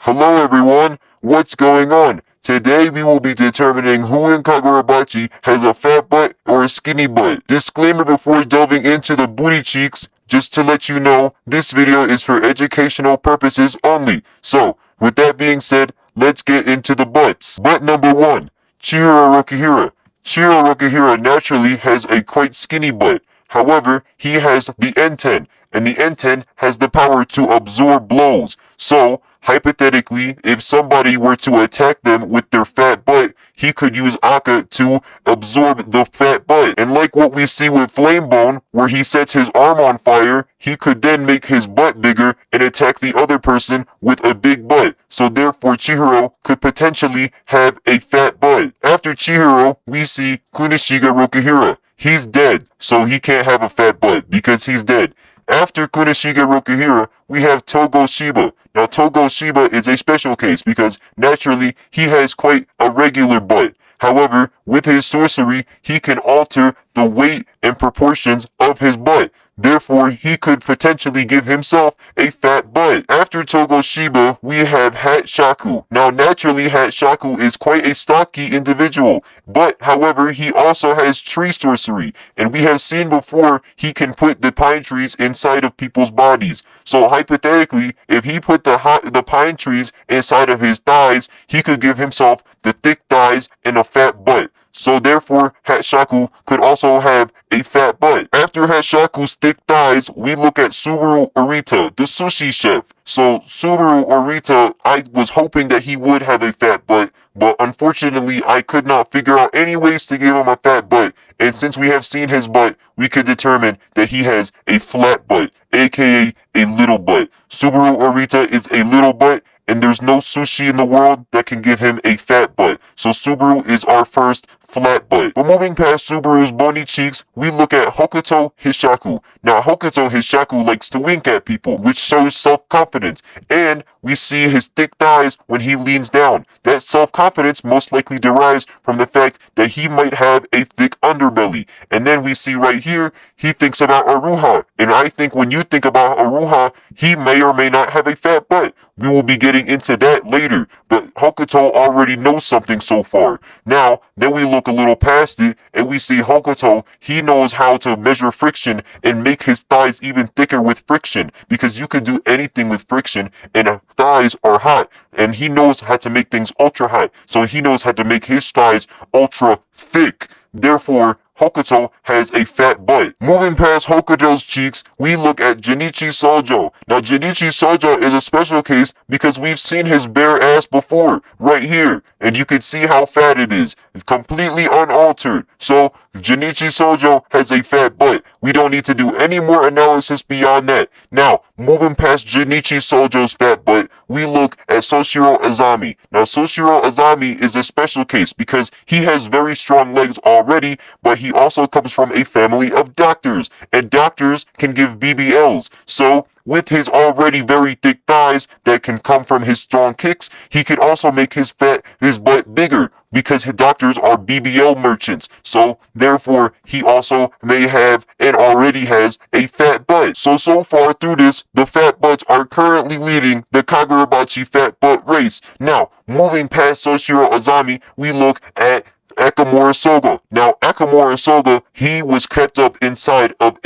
Hello everyone, what's going on? Today we will be determining who in Kagurabachi has a fat butt or a skinny butt. Disclaimer before delving into the booty cheeks, just to let you know, this video is for educational purposes only. So, with that being said, let's get into the butts. Butt number 1, Chihiro Rokihira. Chihiro Rokihira naturally has a quite skinny butt. However, he has the N10, and the N10 has the power to absorb blows. So, hypothetically, if somebody were to attack them with their fat butt, he could use Aka to absorb the fat butt. And like what we see with Flamebone, where he sets his arm on fire, he could then make his butt bigger and attack the other person with a big butt. So therefore, Chihiro could potentially have a fat butt. After Chihiro, we see Kunishiga Rokihira. He's dead, so he can't have a fat butt because he's dead. After Kunishiga Rokihira, we have Togo Shiba. Now, Togo Shiba is a special case because naturally he has quite a regular butt. However, with his sorcery, he can alter the weight and proportions of his butt. Therefore, he could potentially give himself a fat butt. After Togo Shiba, we have Hat Shaku. Now, naturally, Hat Shaku is quite a stocky individual, but however, he also has tree sorcery, and we have seen before he can put the pine trees inside of people's bodies. So hypothetically, if he put the pine trees inside of his thighs, he could give himself the thick thighs and a fat butt. So therefore, Hatshaku could also have a fat butt. After Hatshaku's thick thighs, we look at Subaru Arita, the sushi chef. So Subaru Arita, I was hoping that he would have a fat butt, but unfortunately, I could not figure out any ways to give him a fat butt. And since we have seen his butt, we could determine that he has a flat butt, aka a little butt. Subaru Arita is a little butt, and there's no sushi in the world that can give him a fat butt. So Subaru is our first flat butt. But moving past Subaru's bony cheeks, we look at Hokuto Hishaku. Now, Hokuto Hishaku likes to wink at people, which shows self-confidence. And we see his thick thighs when he leans down. That self-confidence most likely derives from the fact that he might have a thick underbelly. And then we see right here, he thinks about Aruha. And I think when you think about Aruha, he may or may not have a fat butt. We will be getting into that later, but Hokuto already knows something so far. Now, then we look a little past it, and we see Hokuto, he knows how to measure friction and make his thighs even thicker with friction, because you can do anything with friction, and thighs are hot, and he knows how to make things ultra hot, so he knows how to make his thighs ultra thick. Therefore, Hokuto has a fat butt. Moving past Hokuto's cheeks, we look at Jinichi Sojo. Now, Jinichi Sojo is a special case because we've seen his bare ass before, right here. And you can see how fat it is. It's completely unaltered. So, Jinichi Sojo has a fat butt. We don't need to do any more analysis beyond that. Now, moving past Jinichi Sojo's fat butt, we look at Soshiro Azami. Now, Soshiro Azami is a special case because he has very strong legs already, but he also comes from a family of doctors, and doctors can give BBLs. So, with his already very thick thighs that can come from his strong kicks, he could also make his butt bigger because his doctors are BBL merchants. So, therefore, he also may have and already has a fat butt. So far through this, the fat butts are currently leading the Kagurabachi fat butt race. Now, moving past Soshiro Azami, we look at Akamura Soga. Now, Akamura Soga, he was kept up inside of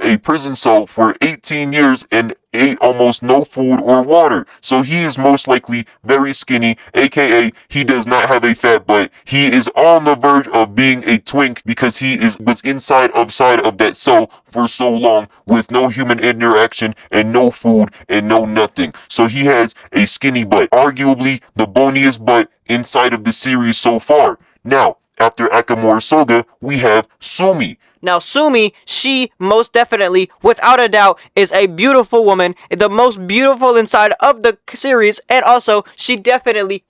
a prison cell for 18 years and ate almost no food or water. So he is most likely very skinny, aka he does not have a fat butt. He is on the verge of being a twink because he was inside of that cell for so long with no human interaction and no food and no nothing. So he has a skinny butt, arguably the boniest butt inside of the series so far. Now, after Akamura Soga, we have Sumi. Now, Sumi, she most definitely, without a doubt, is a beautiful woman, the most beautiful inside of the series, and also, she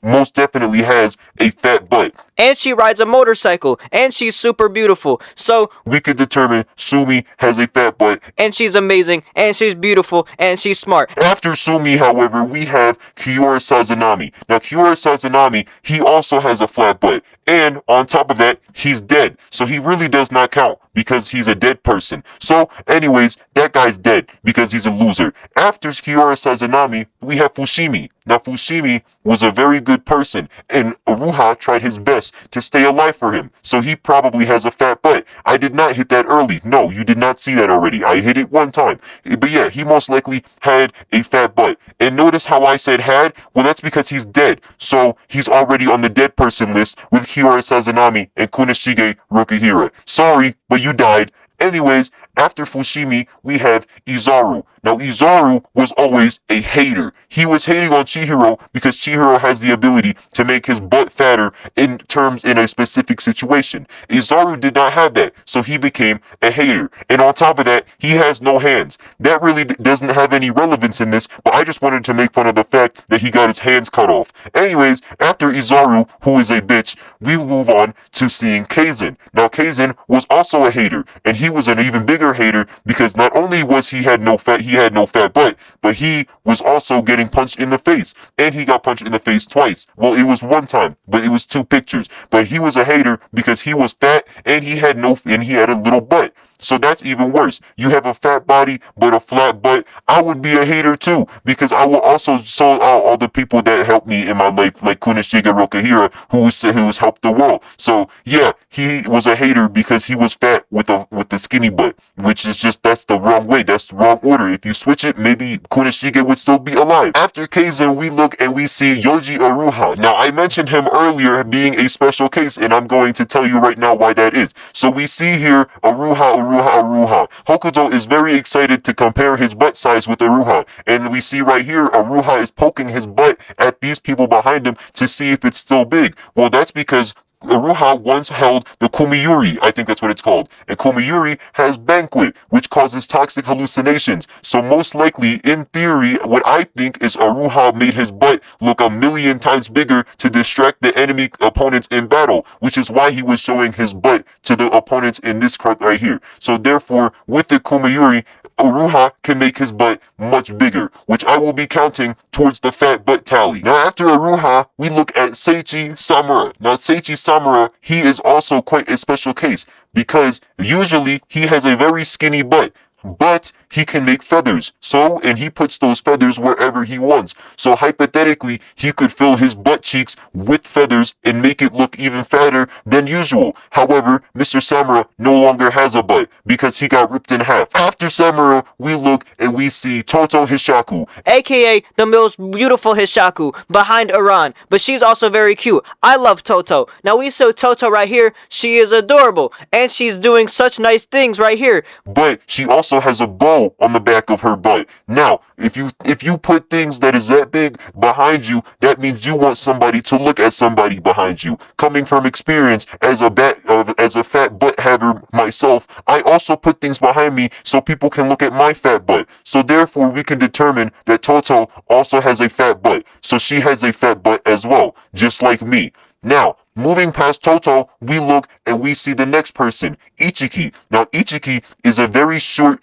most definitely has a fat butt. And she rides a motorcycle, and she's super beautiful. So, we could determine Sumi has a fat butt. And she's amazing, and she's beautiful, and she's smart. After Sumi, however, we have Kiora Sazanami. Now, Kiora Sazanami, he also has a flat butt. And on top of that, he's dead. So he really does not count because he's a dead person. So anyways, that guy's dead because he's a loser. After Kiora Sazanami, we have Fushimi. Now Fushimi was a very good person, and Uruha tried his best to stay alive for him, so he probably has a fat butt. I did not hit that early. No, you did not see that already. I hit it one time. But yeah, he most likely had a fat butt. And notice how I said had? Well, that's because he's dead. So he's already on the dead person list with Hiroi Sazanami and Kunishige Rokihira. Sorry, but you died. Anyways, after Fushimi, we have Izaru. Now, Izaru was always a hater. He was hating on Chihiro because Chihiro has the ability to make his butt fatter in a specific situation. Izaru did not have that, so he became a hater. And on top of that, he has no hands. That really doesn't have any relevance in this, but I just wanted to make fun of the fact that he got his hands cut off. Anyways, after Izaru, who is a bitch, we move on to seeing Kaizen. Now, Kaizen was also a hater, and he was an even bigger hater because not only was he had no fat butt, but he was also getting punched in the face, and he got punched in the face twice. Well, it was one time, but it was two pictures. But he was a hater because he was fat and he had a little butt. So that's even worse. You have a fat body but a flat butt. I would be a hater too, because I will also sold out all the people that helped me in my life, like Kunishige Rokihira, who's helped the world. So yeah, he was a hater because he was fat with the skinny butt, which is that's the wrong way. That's the wrong order. If you switch it, maybe Kunishige would still be alive. After Kaizen, we look and we see Yoji Aruha. Now I mentioned him earlier being a special case, and I'm going to tell you right now why that is. So we see here Aruha. Hokuto is very excited to compare his butt size with Aruha, and we see right here Aruha is poking his butt at these people behind him to see if it's still big. Well, that's because Aruha once held the Kumiyuri, I think that's what it's called. And Kumiyuri has banquet, which causes toxic hallucinations. So most likely, in theory, what I think is Aruha made his butt look 1,000,000 times bigger to distract the enemy opponents in battle, which is why he was showing his butt to the opponents in this card right here. So therefore, with the Kumiyuri, Aruha can make his butt much bigger, which I will be counting towards the fat butt tally. Now after Aruha, we look at Seiichi Samura. Now Seiichi Samura, he is also quite a special case because usually he has a very skinny butt, but he can make feathers. And he puts those feathers wherever he wants. So hypothetically, he could fill his butt cheeks with feathers and make it look even fatter than usual. However, Mr. Samura no longer has a butt because he got ripped in half. After Samura, we look and we see Toto Hishaku, aka the most beautiful Hishaku behind Iran, but she's also very cute. I love Toto. Now we saw Toto right here. She is adorable and she's doing such nice things right here. But she also has a bow on the back of her butt. Now, if you put things that is that big behind you, that means you want somebody to look at somebody behind you. Coming from experience as a fat butt haver myself, I also put things behind me so people can look at my fat butt. So therefore, we can determine that Toto also has a fat butt. So she has a fat butt as well, just like me. Now, moving past Toto, we look and we see the next person, Ichiki. Now, Ichiki is a very short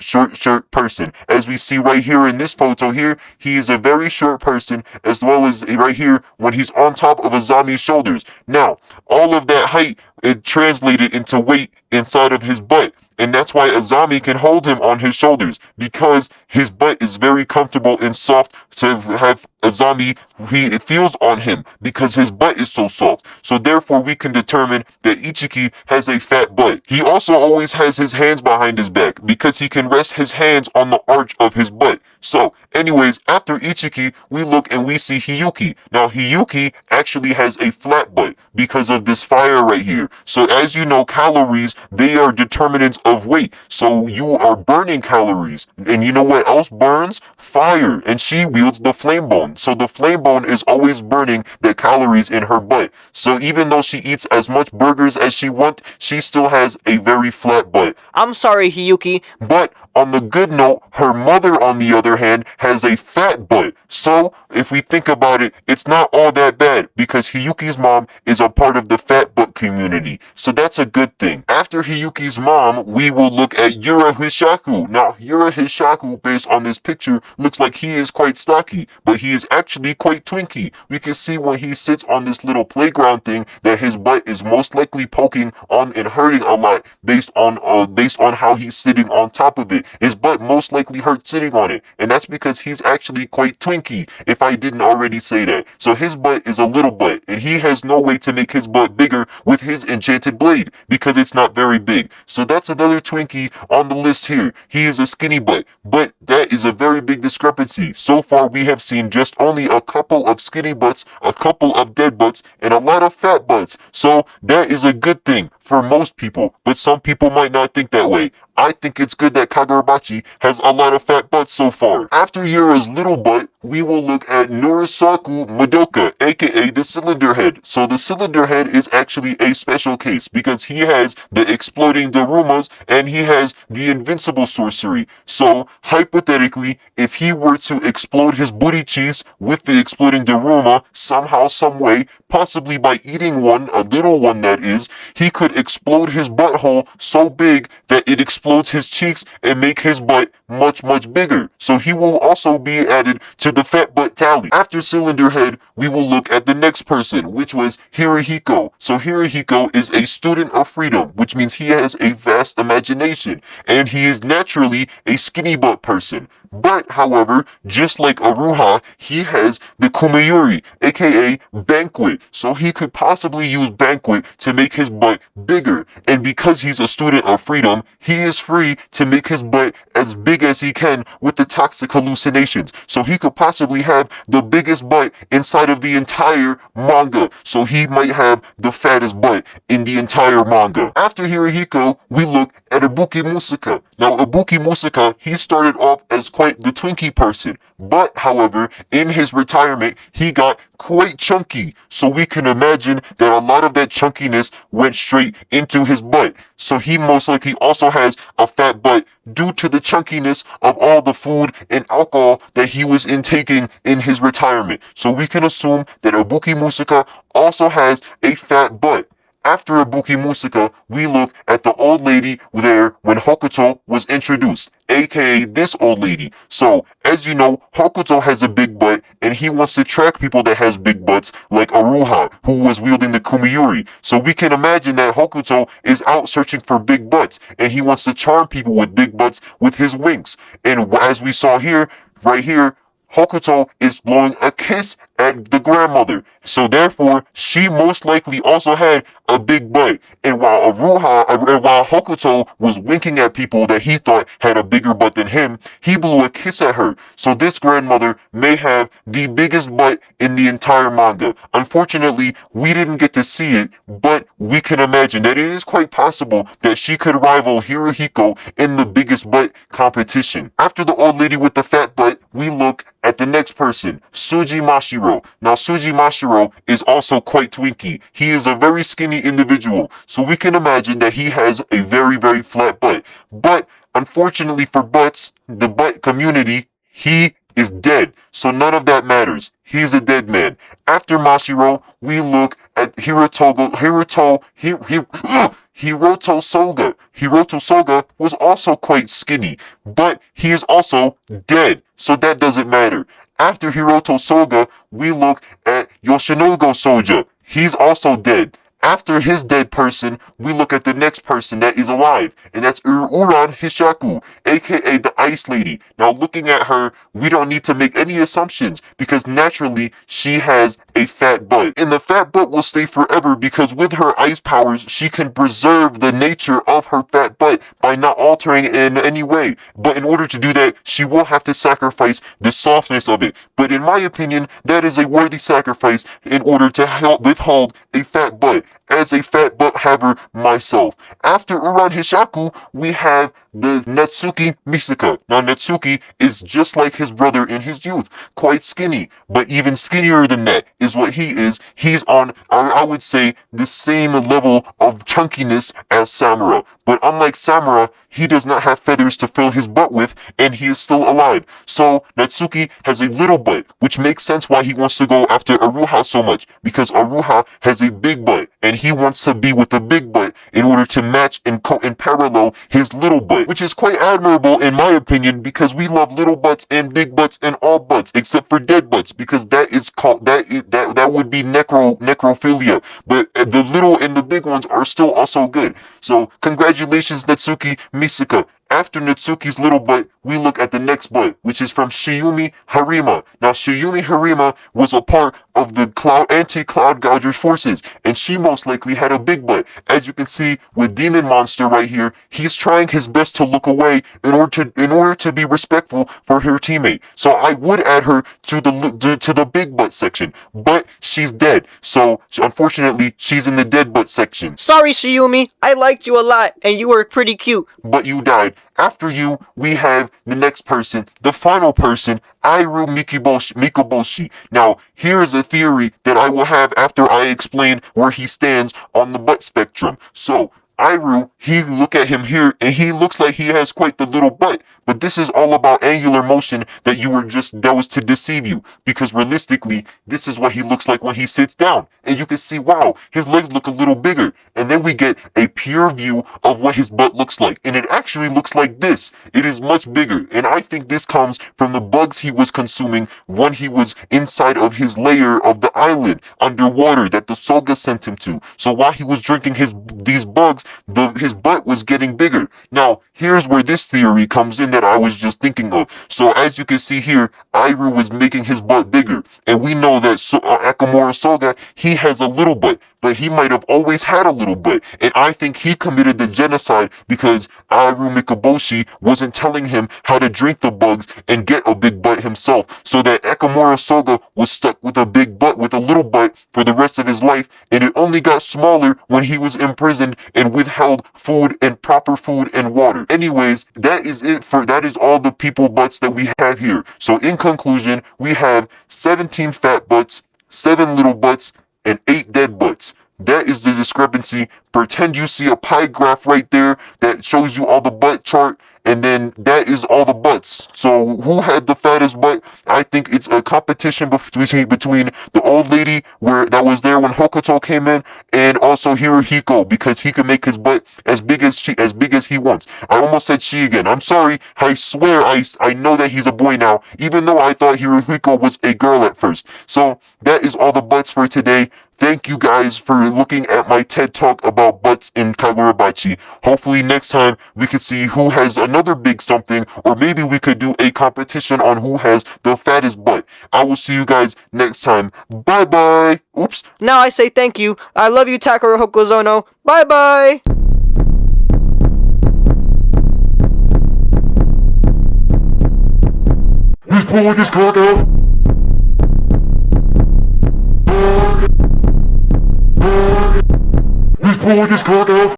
person. As we see right here in this photo here, he is a very short person, as well as right here when he's on top of Azami's shoulders. Now, all of that height, it translated into weight inside of his butt. And that's why Azami can hold him on his shoulders, because his butt is very comfortable and soft to have Azami, it feels on him because his butt is so soft. So therefore we can determine that Ichiki has a fat butt. He also always has his hands behind his back because he can rest his hands on the arch of his butt. So anyways, after Ichiki, we look and we see Hiyuki. Now Hiyuki actually has a flat butt because of this fire right here. So as you know, calories, they are determinants of weight. So you are burning calories. And you know what else burns? Fire. And she wields the flame bone. So the flame bone is always burning the calories in her butt. So even though she eats as much burgers as she wants, she still has a very flat butt. I'm sorry, Hiyuki. But on the good note, her mother, on the other hand, has a fat butt. So if we think about it, it's not all that bad because Hiyuki's mom is a part of the fat butt community. So that's a good thing. After Hiyuki's mom, we will look at Yura Hishaku. Now, Yura Hishaku, based on this picture, looks like he is quite stocky, but he is actually quite twinky. We can see when he sits on this little playground thing that his butt is most likely poking on and hurting a lot based on how he's sitting on top of it. His butt most likely hurts sitting on it. and that's because he's actually quite twinky, if I didn't already say that. So his butt is a little butt, and he has no way to make his butt bigger with his enchanted blade, because it's not very big. So that's another twinkie on the list here. He is a skinny butt, but that is a very big discrepancy. So far we have seen just only a couple of skinny butts, a couple of dead butts, and a lot of fat butts. So that is a good thing for most people, but some people might not think that way. I think it's good that Kagurabachi has a lot of fat butts so far. After Yura's little butt, we will look at Norisaku Madoka, aka the Cylinder Head. So the Cylinder Head is actually a special case because he has the exploding Darumas and he has the invincible sorcery. So hypothetically, if he were to explode his booty cheeks with the exploding Daruma somehow, some way, possibly by eating one, a little one that is, he could explode his butthole so big that it explodes his cheeks and make his butt much, much bigger. So he will also be added to the fat butt tally. After Cylinder Head, we will look at the next person, which was Hirohiko. So Hirohiko is a student of freedom, which means he has a vast imagination, and he is naturally a skinny butt person. But, however, just like Aruha, he has the Kumayuri, aka Banquet. So he could possibly use Banquet to make his butt bigger. And because he's a student of freedom, he is free to make his butt as big as he can with the toxic hallucinations. So he could possibly have the biggest butt inside of the entire manga. So he might have the fattest butt in the entire manga. After Hirohiko, we look at Ibuki Musuka. Now, Ibuki Musuka, he started off as quite the Twinkie person, but however, in his retirement, he got quite chunky. So we can imagine that a lot of that chunkiness went straight into his butt. So he most likely also has a fat butt due to the chunkiness of all the food and alcohol that he was intaking in his retirement. So we can assume that Ibuki Musuka also has a fat butt. After Ibuki Musuka, we look at the old lady there when Hokuto was introduced, aka this old lady. So, as you know, Hokuto has a big butt, and he wants to track people that has big butts, like Aruha, who was wielding the Kumayuri. So we can imagine that Hokuto is out searching for big butts, and he wants to charm people with big butts with his wings. And as we saw here, right here, Hokuto is blowing a kiss at the grandmother. So therefore, she most likely also had a big butt. And while Hokuto was winking at people that he thought had a bigger butt than him, he blew a kiss at her. So this grandmother may have the biggest butt in the entire manga. Unfortunately, we didn't get to see it, but we can imagine that it is quite possible that she could rival Hirohiko in the biggest butt competition. After the old lady with the fat butt, we look at the next person, Suji Mashiro. Now, Suji Mashiro is also quite twinky. He is a very skinny individual, so we can imagine that he has a very, very flat butt. But, unfortunately for butts, the butt community, he is dead, so none of that matters. He's a dead man. After Mashiro, we look at Hiroto Soga. Hiroto Soga was also quite skinny, but he is also dead, so that doesn't matter. After Hiroto Soga, we look at Yoshinogo Soja. He's also dead. After his dead person, we look at the next person that is alive, and that's Uran Hishaku, aka the Ice Lady. Now, looking at her, we don't need to make any assumptions, because naturally, she has a fat butt. And the fat butt will stay forever, because with her ice powers, she can preserve the nature of her fat butt by not altering it in any way. But in order to do that, she will have to sacrifice the softness of it. But in my opinion, that is a worthy sacrifice in order to help withhold a fat butt. As a fat butt haver myself. After Uran Hishaku, we have the Natsuki Misuka. Now, Natsuki is just like his brother in his youth, quite skinny, but even skinnier than that is what he is. He's on, I would say, the same level of chunkiness as Samura. But unlike Samura, he does not have feathers to fill his butt with, and he is still alive. So, Natsuki has a little butt, which makes sense why he wants to go after Aruha so much, because Aruha has a big butt, and he wants to be with the big butt in order to match and parallel his little butt, which is quite admirable in my opinion, because we love little butts and big butts and all butts, except for dead butts, because that would be necrophilia. But the little and the big ones are still also good. So, congratulations, Natsuki Misuka. after Natsuki's little butt, we look at the next butt, which is from Shiyumi Harima. Now, Shiyumi Harima was a part of the anti-Cloud Gouger forces, and she most likely had a big butt. As you can see with Demon Monster right here, he's trying his best to look away in order to be respectful for her teammate. So I would add her to the big butt section, but she's dead. So unfortunately, she's in the dead butt section. Sorry, Shiyumi. I liked you a lot, and you were pretty cute. But you died. After you, we have the next person, the final person, Airu Mikoboshi. Now, here's a theory that I will have after I explain where he stands on the butt spectrum. So, Airu, look at him here, and he looks like he has quite the little butt. But this is all about angular motion that was to deceive you. Because realistically, this is what he looks like when he sits down. And you can see, wow, his legs look a little bigger. And then we get a pure view of what his butt looks like. And it actually looks like this. It is much bigger. And I think this comes from the bugs he was consuming when he was inside of his layer of the island underwater that the Soga sent him to. So while he was drinking these bugs, his butt was getting bigger. Now, here's where this theory comes in that I was just thinking of. So as you can see here, Airu was making his butt bigger. And we know that Akamura Soga, he has a little butt. But he might have always had a little butt. And I think he committed the genocide because Airu Mikoboshi wasn't telling him how to drink the bugs and get a big butt himself. So that Akamura Soga was stuck with a big butt, with a little butt for the rest of his life. And it only got smaller when he was imprisoned and withheld food and proper food and water. Anyways, that is all the people butts that we have here. So in conclusion, we have 17 fat butts, 7 little butts, and 8 dead butts. That is the discrepancy. Pretend you see a pie graph right there that shows you all the butt chart, and then that is all the butts. So who had the fattest butt? I think it's a competition between the old lady that was there when Hokuto came in, and also Hirohiko, because he can make his butt as big as he wants. I almost said she again. I'm sorry. I swear I know that he's a boy now, even though I thought Hirohiko was a girl at first. So that is all the butts for today. Thank you guys for looking at my TED Talk about butts in Kagurabachi. Hopefully next time we could see who has another big something, or maybe we could do a competition on who has the fattest butt. I will see you guys next time. Bye bye. Oops. Now I say thank you. I love you, Takara Hokozono. Bye bye. Please pull this clock out. Please pull this clock out.